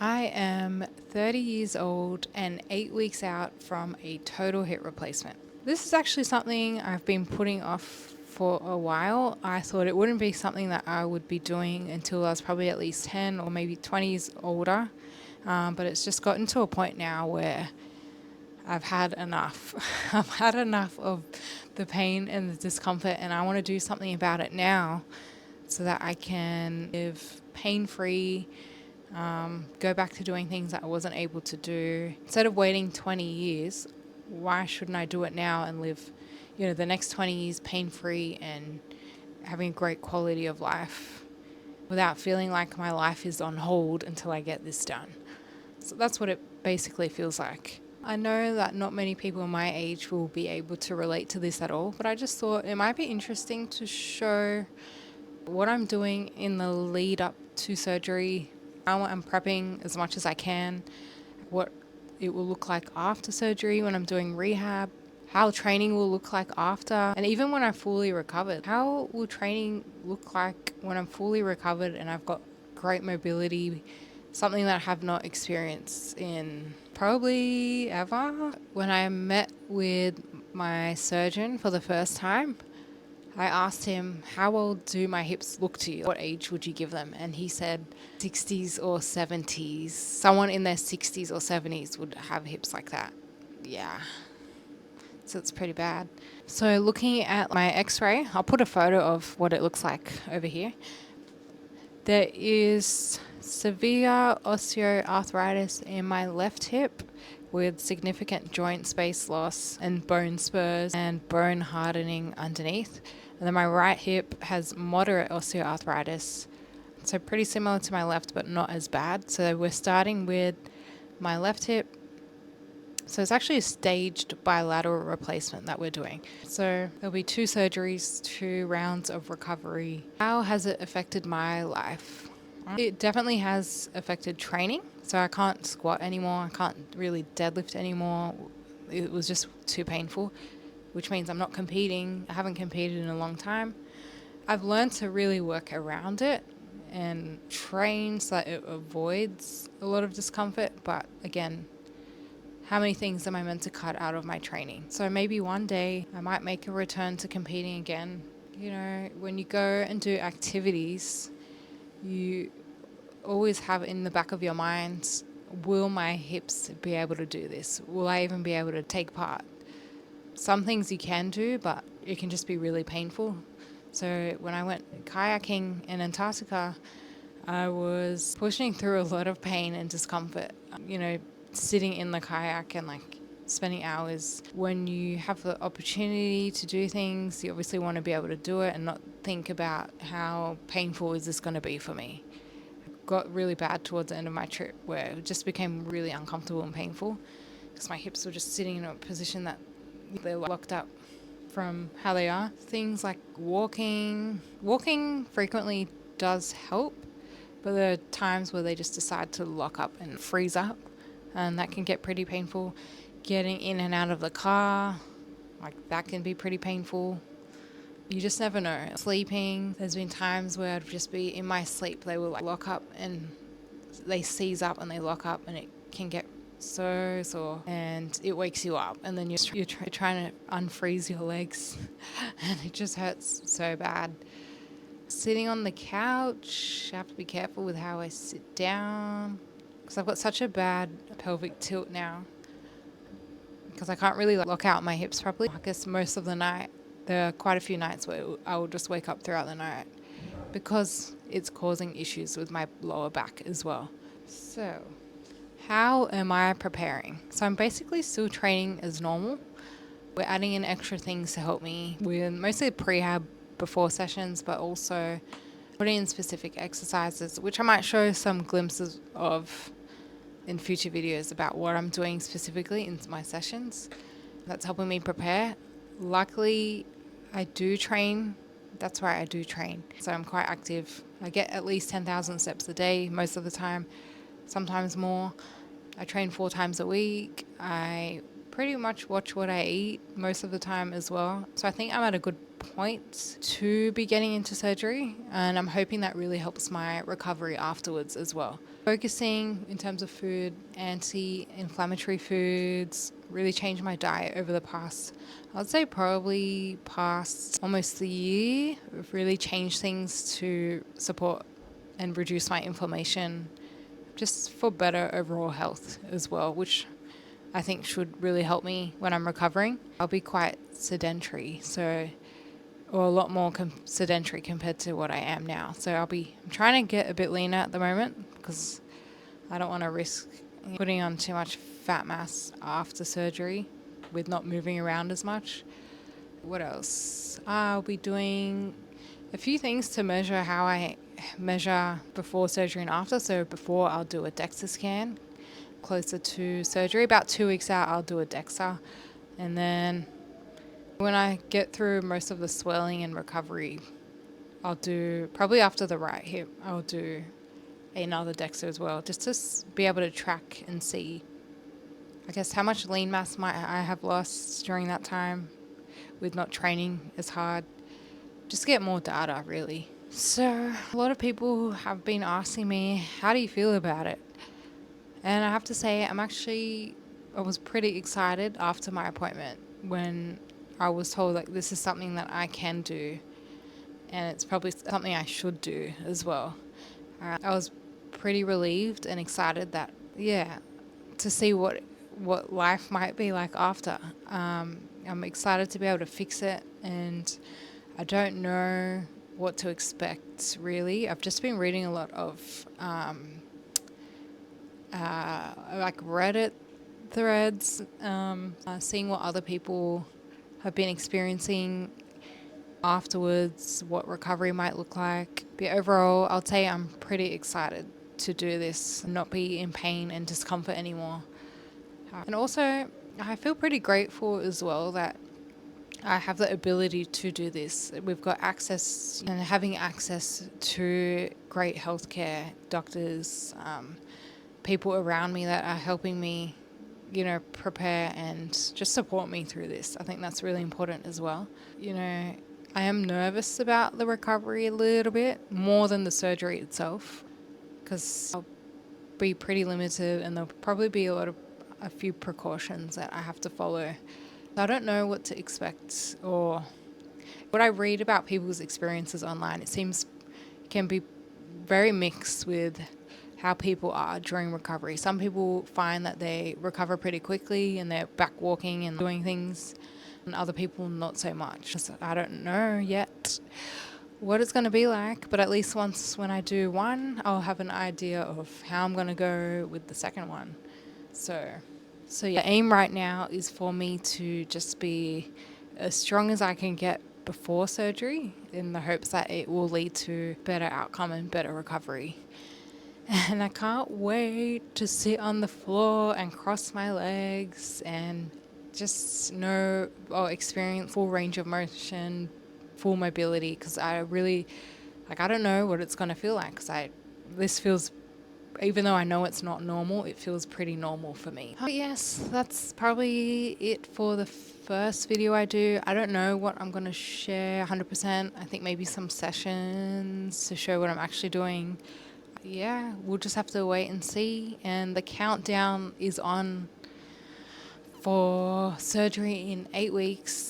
I am 30 years old and 8 weeks out from a total hip replacement. This is actually something I've been putting off for a while. I thought it wouldn't be something that I would be doing until I was probably at least 10 or maybe 20 years older. But it's just gotten to a point now where I've had enough. I've had enough of the pain and the discomfort, and I want to do something about it now so that I can live pain-free, go back to doing things that I wasn't able to do. Instead of waiting 20 years, why shouldn't I do it now and live, the next 20 years pain-free and having a great quality of life without feeling like my life is on hold until I get this done. So that's what it basically feels like. I know that not many people my age will be able to relate to this at all, but I just thought it might be interesting to show what I'm doing in the lead up to surgery. I'm prepping as much as I can, what it will look like after surgery when I'm doing rehab, how training will look like after, and even when I'm fully recovered. How will training look like when I'm fully recovered and I've got great mobility, something that I have not experienced in probably ever. When I met with my surgeon for the first time, I asked him, how old do my hips look to you? What age would you give them? And he said 60s or 70s. Someone in their 60s or 70s would have hips like that. Yeah. So it's pretty bad. So looking at my x-ray, I'll put a photo of what it looks like over here. There is severe osteoarthritis in my left hip with significant joint space loss and bone spurs and bone hardening underneath. And then my right hip has moderate osteoarthritis. So pretty similar to my left, but not as bad. So we're starting with my left hip. So it's actually a staged bilateral replacement that we're doing. So there'll be 2 surgeries, 2 rounds of recovery. How has it affected my life? It definitely has affected training. So I can't squat anymore. I can't really deadlift anymore. It was just too painful, which means I'm not competing. I haven't competed in a long time. I've learned to really work around it and train so that it avoids a lot of discomfort. But again, how many things am I meant to cut out of my training? So maybe one day I might make a return to competing again. When you go and do activities, you always have in the back of your mind, will my hips be able to do this? Will I even be able to take part? Some things you can do, but it can just be really painful. So when I went kayaking in Antarctica, I was pushing through a lot of pain and discomfort. Sitting in the kayak and spending hours. When you have the opportunity to do things, you obviously want to be able to do it and not think about how painful is this going to be for me. It got really bad towards the end of my trip where it just became really uncomfortable and painful because my hips were just sitting in a position that they're locked up from how they are. Things like walking frequently does help, but there are times where they just decide to lock up and freeze up, and that can get pretty painful. Getting in and out of the car, that can be pretty painful. You just never know. Sleeping, there's been times where I'd just be in my sleep, they will lock up and they seize up and they lock up, and it can get so sore and it wakes you up, and then you're trying to unfreeze your legs and it just hurts so bad. Sitting on the couch, I have to be careful with how I sit down because I've got such a bad pelvic tilt now because I can't really lock out my hips properly. I guess most of the night, there are quite a few nights where I will just wake up throughout the night because it's causing issues with my lower back as well. So how am I preparing? So I'm basically still training as normal. We're adding in extra things to help me with mostly prehab before sessions, but also putting in specific exercises, which I might show some glimpses of in future videos about what I'm doing specifically in my sessions. That's helping me prepare. Luckily, I do train. That's why I do train. So I'm quite active. I get at least 10,000 steps a day most of the time, sometimes more. I train 4 times a week. I pretty much watch what I eat most of the time as well. So I think I'm at a good point to be getting into surgery, and I'm hoping that really helps my recovery afterwards as well. Focusing in terms of food, anti-inflammatory foods, really changed my diet over the past, I'd say probably past almost the year. I've really changed things to support and reduce my inflammation, just for better overall health as well, which I think should really help me when I'm recovering. I'll be quite sedentary, or a lot more sedentary compared to what I am now. So I'm trying to get a bit leaner at the moment because I don't want to risk putting on too much fat mass after surgery with not moving around as much. What else? I'll be doing a few things to measure how I measure before surgery and after. So before, I'll do a DEXA scan closer to surgery. About 2 weeks out, I'll do a DEXA. And then when I get through most of the swelling and recovery, I'll do, probably after the right hip, I'll do another DEXA as well, just to be able to track and see, I guess, how much lean mass might I have lost during that time with not training as hard. Just get more data, really. So a lot of people have been asking me, how do you feel about it? And I have to say, I was pretty excited after my appointment when I was told like this is something that I can do, and it's probably something I should do as well. I was pretty relieved and excited that, to see what life might be like after. I'm excited to be able to fix it, and I don't know what to expect really. I've just been reading a lot of like Reddit threads, seeing what other people have been experiencing afterwards, what recovery might look like. But overall, I'll say I'm pretty excited to do this, not be in pain and discomfort anymore. And also, I feel pretty grateful as well that I have the ability to do this. We've got access, and having access to great healthcare, doctors, people around me that are helping me, prepare and just support me through this. I think that's really important as well. I am nervous about the recovery a little bit, more than the surgery itself, because I'll be pretty limited and there'll probably be a few precautions that I have to follow. I don't know what to expect, or what I read about people's experiences online, it can be very mixed with how people are during recovery. Some people find that they recover pretty quickly and they're back walking and doing things, and other people not so much. So I don't know yet what it's going to be like, but at least when I do one, I'll have an idea of how I'm going to go with the second one. So yeah, aim right now is for me to just be as strong as I can get before surgery, in the hopes that it will lead to better outcome and better recovery. And I can't wait to sit on the floor and cross my legs and just experience full range of motion, full mobility, because I really, I don't know what it's going to feel like, because this feels, even though I know it's not normal, it feels pretty normal for me. But yes, that's probably it for the first video I do. I don't know what I'm going to share 100%. I think maybe some sessions to show what I'm actually doing. Yeah, we'll just have to wait and see. And the countdown is on for surgery in 8 weeks.